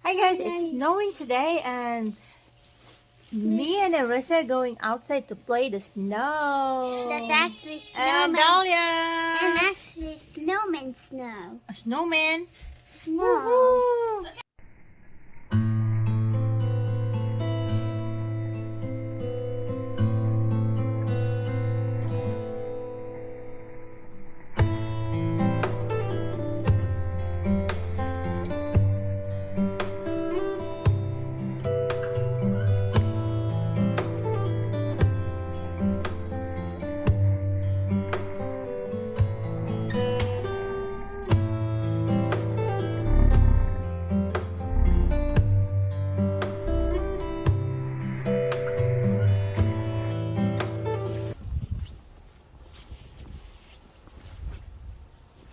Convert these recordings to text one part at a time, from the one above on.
Hi guys, it's snowing today and me and Arissa are going outside to play the snow. That's actually And snowman. Dahlia! And actually snowman snow. A snowman. Snow. Woohoo!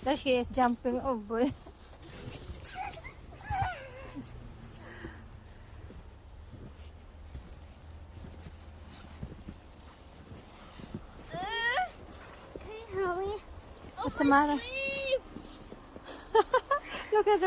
There she is jumping over. Can you help me? What's the matter? Look at her.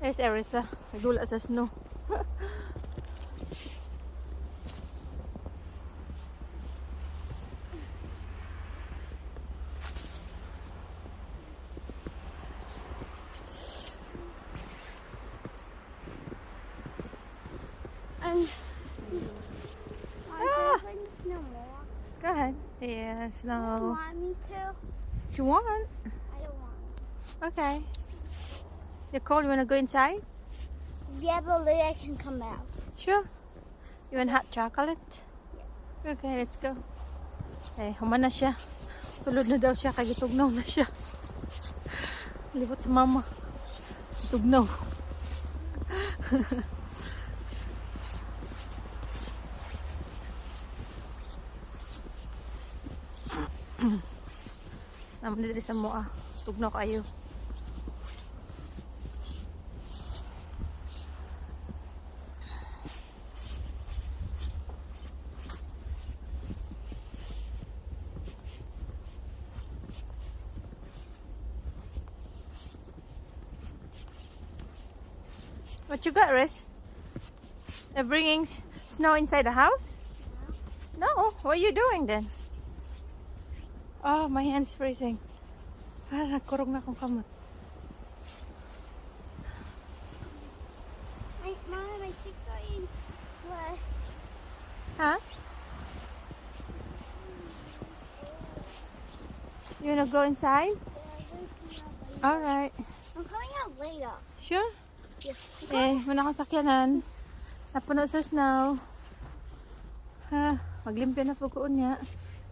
There's Arissa. Nagula sa snow. No more. Go ahead. Yeah, You snow. want me to? If you want. I don't want. Okay. You're cold? You want to go inside? Yeah, but later I can come out. Sure. You want hot chocolate? Okay, let's go. Eh, human na siya. Sulod na daw siya, kaya tugnaw na siya. Libot sa mama. Tugnaw. Naman dito sa mua. Tugnaw kayo. What you got, Riz? They're bringing snow inside the house? No. What are you doing then? Oh, my hand's freezing. Ah, nagkurog na akong kamot. Mom, I keep going. What? Huh? You wanna go inside? Alright. I'm coming out later. Sure? Yeah. Eh, muna akong sakyanan. Napuno sa snow. Ha, maglimpyo na po ko niya.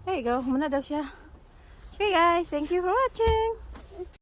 There you go. Muna daw siya. Okay guys, thank you for watching.